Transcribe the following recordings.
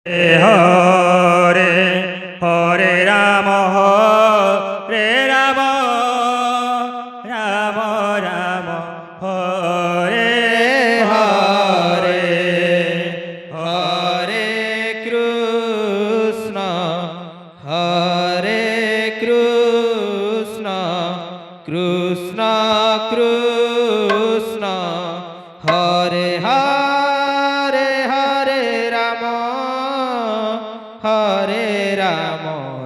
হরে হরে রাম হরে রাম রাম রাম হরে হরে হরে কৃষ্ণ হরে কৃষ্ণ কৃষ্ণ কৃষ্ণ হরে হরে হরে রাম হরে রাম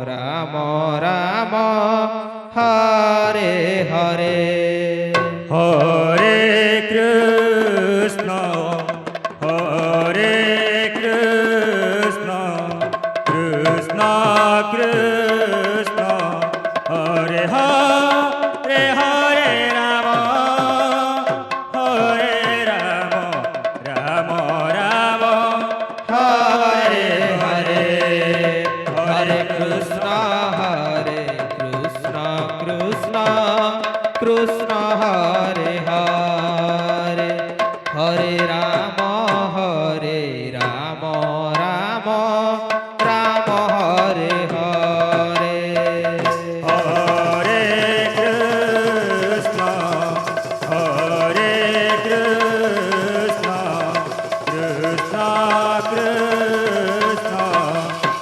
রাম রাম হরে হরে হরে কৃষ্ণ হরে কৃষ্ণ কৃষ্ণ কৃষ্ণ হরে হরে হরে রাম হরে রাম রাম রাম হরে হরে হরে কৃষ্ণ কৃষ্ণ কৃষ্ণ হরে হরে হরে রাম রাম রাম হরে হরে হরে কৃষ্ণ হরে কৃষ্ণ কৃষ্ণ কৃষ্ণ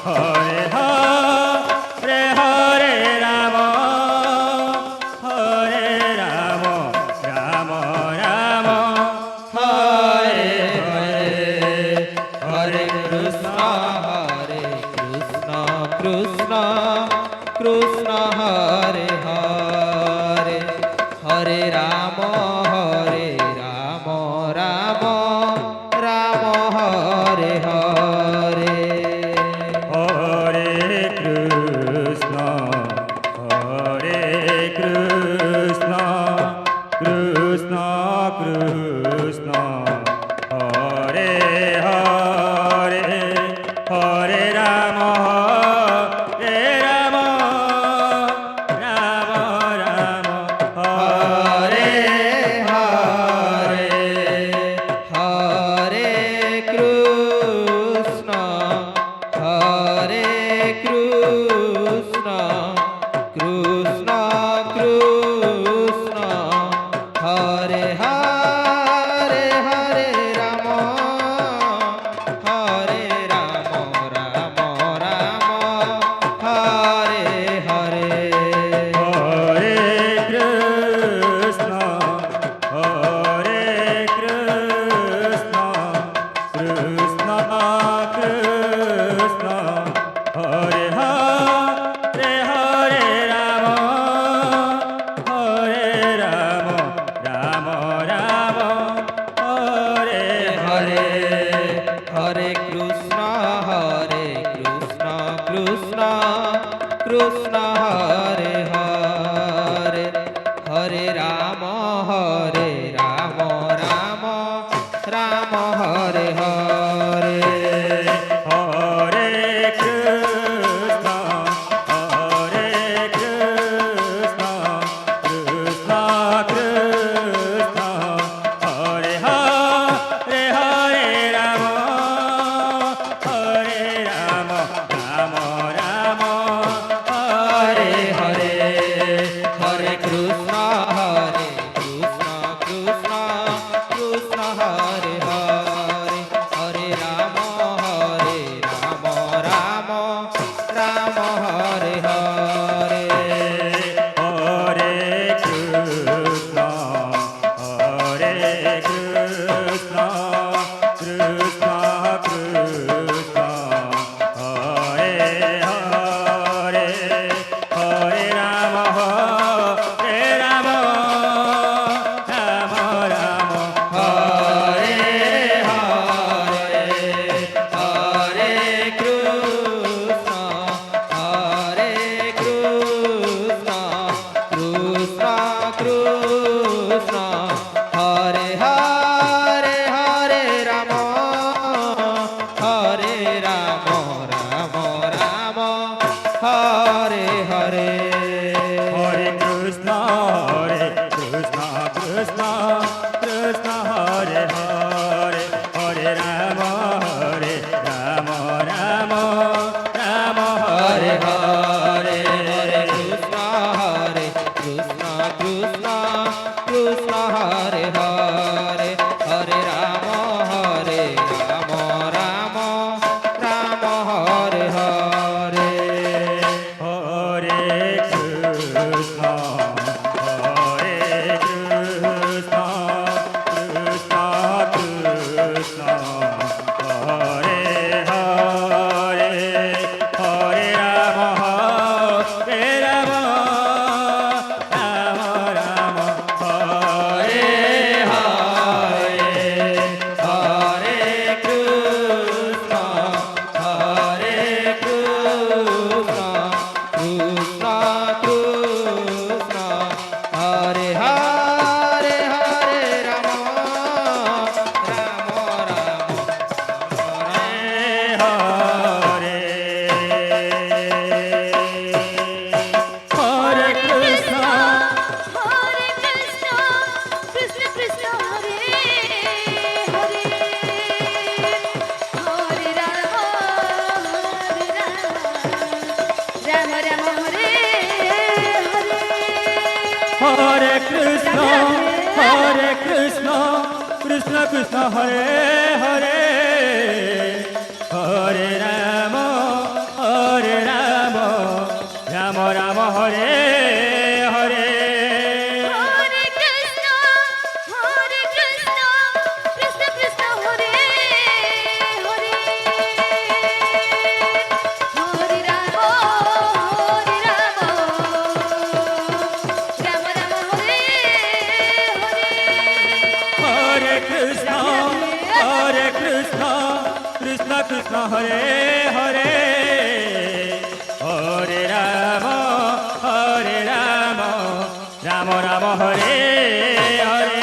হরে হরে হরে রাম হরে Ram Ram Ram Hare Hare Hare Krishna Krishna Krishna Hare Hare Hare Ram Ram Ram Hare Hare Hare Krishna Krishna Krishna Hare Hare Hare Ram Ram Ram Ram Hare Hare Hare Krishna Krishna Krishna Hare Hare Hare Ram Ram Hare Hare Hare Krishna Krishna Krishna Krishna Hare Hare Hare Ram Ram Ram Hare Hare Hare Krishna Krishna Hare Hare Hare Ram Ram Hare Hare Hare Krishna Krishna Krishna Krishna Hare Hare Hare Ram Ram Ram Hare Hare Hare Krishna, Krishna Krishna Hare Hare, Hare Rama, Rama Rama Hare Hare. Hare Krishna, Krishna Krishna Hare Hare, Hare Rama, Rama Rama Hare Hare.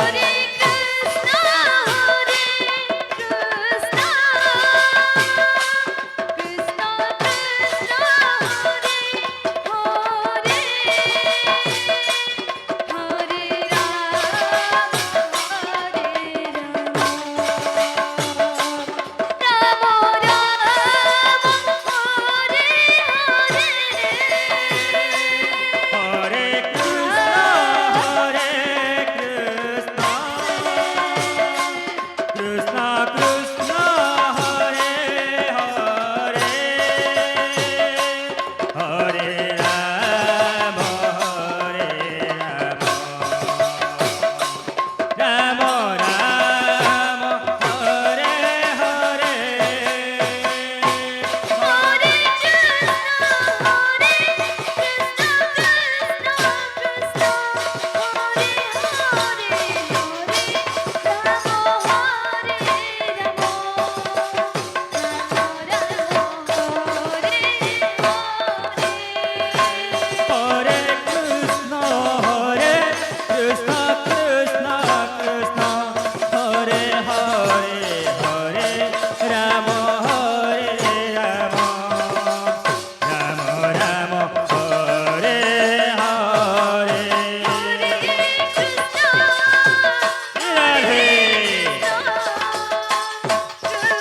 Hare Krishna, Krishna Krishna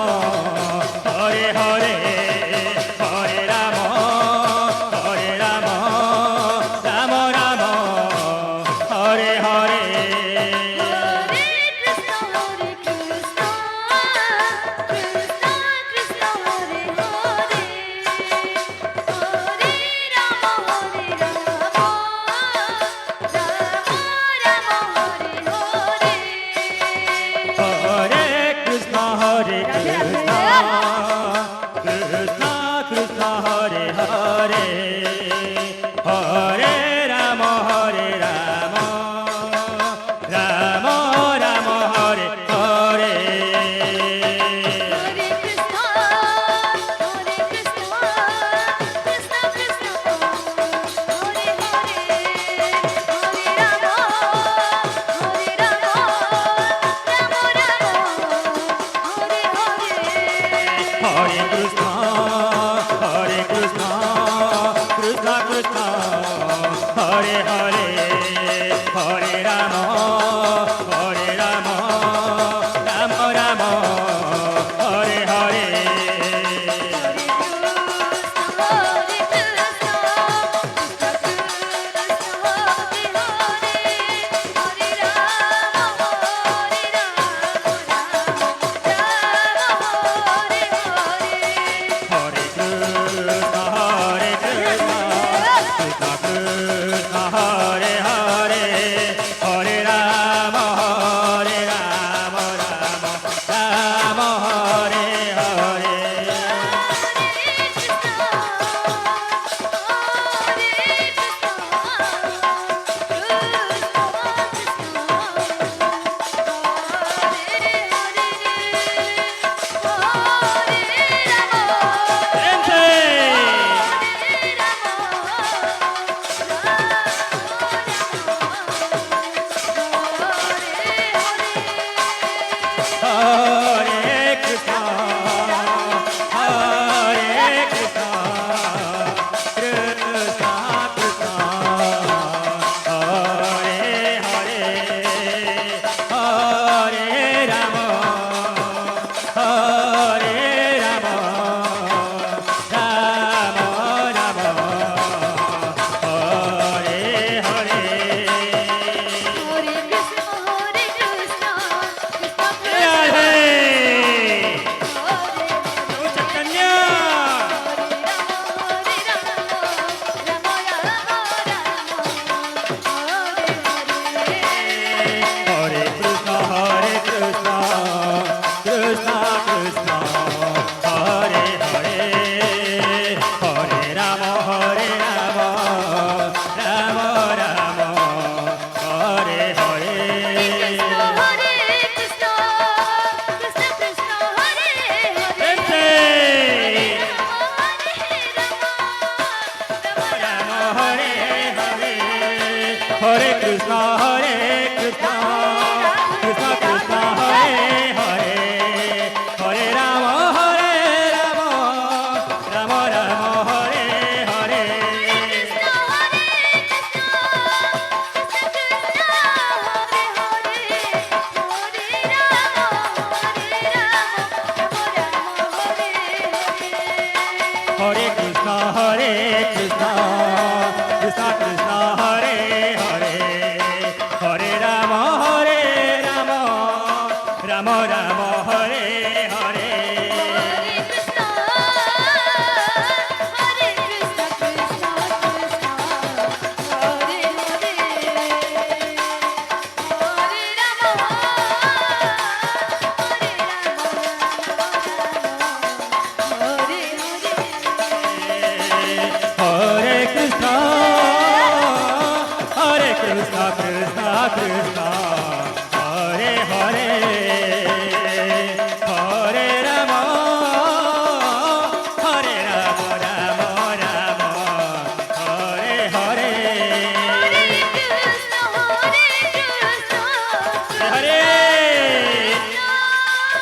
Hare Hare, Hare Rama, Rama Rama Hare Hare. Hare Krishna, Krishna Krishna Hare Hare, Hare Hare Rama,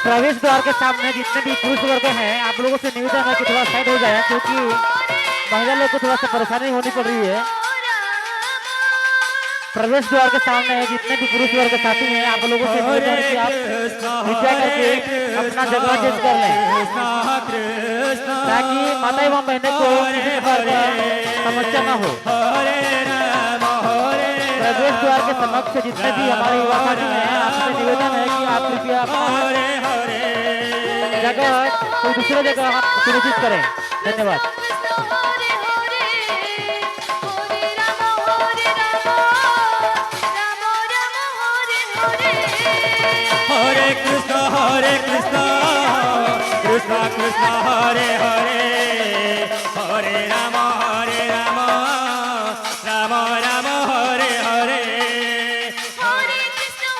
प्रवेश द्वार के सामने जितने भी पुरुष वर्ग हैं, आप लोगों से निवेदन है कि थोड़ा साइड हो जाए, क्योंकि महिला लोग को थोड़ा सा परेशानी होनी पड़ रही है। प्रवेश द्वार के सामने जितने भी पुरुष वर्ग साथी हैं, आप लोगों से निवेदन है कि आप कृपया करके अपना जगह चेंज कर लें, ताकि माता एवं बहनों को किसी प्रकार का समस्या न हो। प्रवेश द्वार के समक्ष जितने भी हमारे युवा साथी हैं, आपसे निवेदन है कि आप कृपया अपना जगह कोई दूसरे जगह आप सुनिश्चित करें। धन्यवाद। हरे कृष्णा कृष्णा कृष्णा हरे हरे, हरे Ram Ram Ram Hare Hare. Hare Krishna,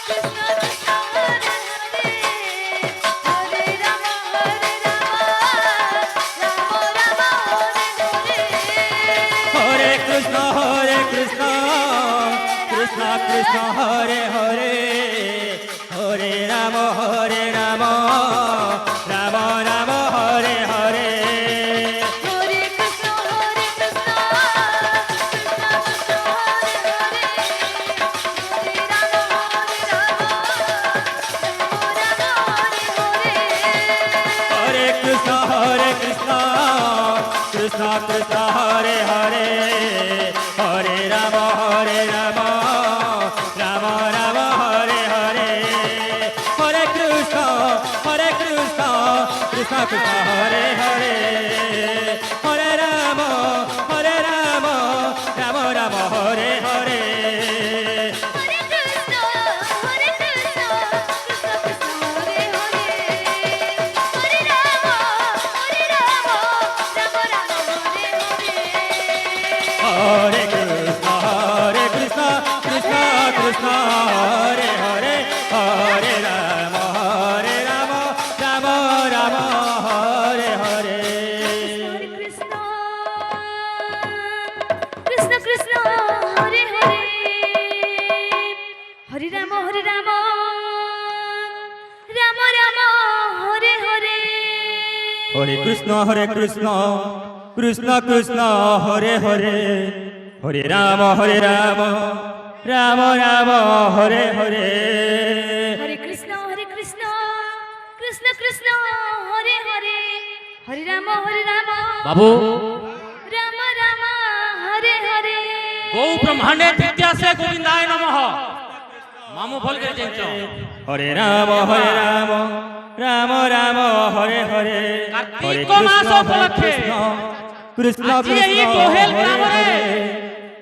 Krishna Krishna, Hare Hare, Hare Rama, Rama Rama, Hare Hare. हरे कृष्णा कृष्णा कृष्णा हरे हरे, हरे Ram Ram Ram Hare Hare. Hare Krishna, Krishna Krishna, Hare Hare, Krishna Hare Hare Hare Ram Ram Ram Hare Hare Hare Krishna Krishna Krishna Hare Hare Hare Ram Ram Ram Hare Hare Hare Krishna Krishna Krishna Hare Hare Hare Ram Ram Ram Hare Hare Hare Krishna Krishna Krishna Hare Hare Hare Ram Ram Ram Hare Hare Hare Krishna Krishna Krishna Hare Hare Hare Ram Ram Ram Hare Hare Hare Krishna Krishna Krishna Hare Hare Hare Ram Ram Ram Hare Hare Hare Krishna Krishna Krishna Hare Hare Hare Ram বাবু রাম রাম হরে হরে গৌ ব্রহ্মাণ্ডে তৃতীয়াসে গোবিন্দায় নমঃ মামু ফল করে চেঞ্চ হরে রাম রাম রাম হরে হরে হরে কার্তিক মাস উপলক্ষে কৃষ্ণ আজি এই দোহেল গ্রামরে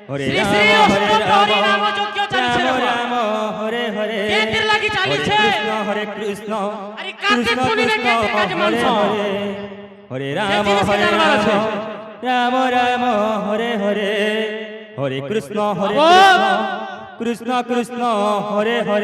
হরে শ্রী শ্রী অষ্টপ্রহরী নাম যজ্ঞ চালিছে রে বাবা। রাম হরে হরে কেতির লাগি চালিছে হরে কৃষ্ণ আরে কার্তিক পুনিরে কেতে কাজ মানছ হরে যে রাম জিনিস হরে জানবার আছে। রাম হরে হরে হরে কৃষ্ণ বাবা। কৃষ্ণ কৃষ্ণ হরে হরে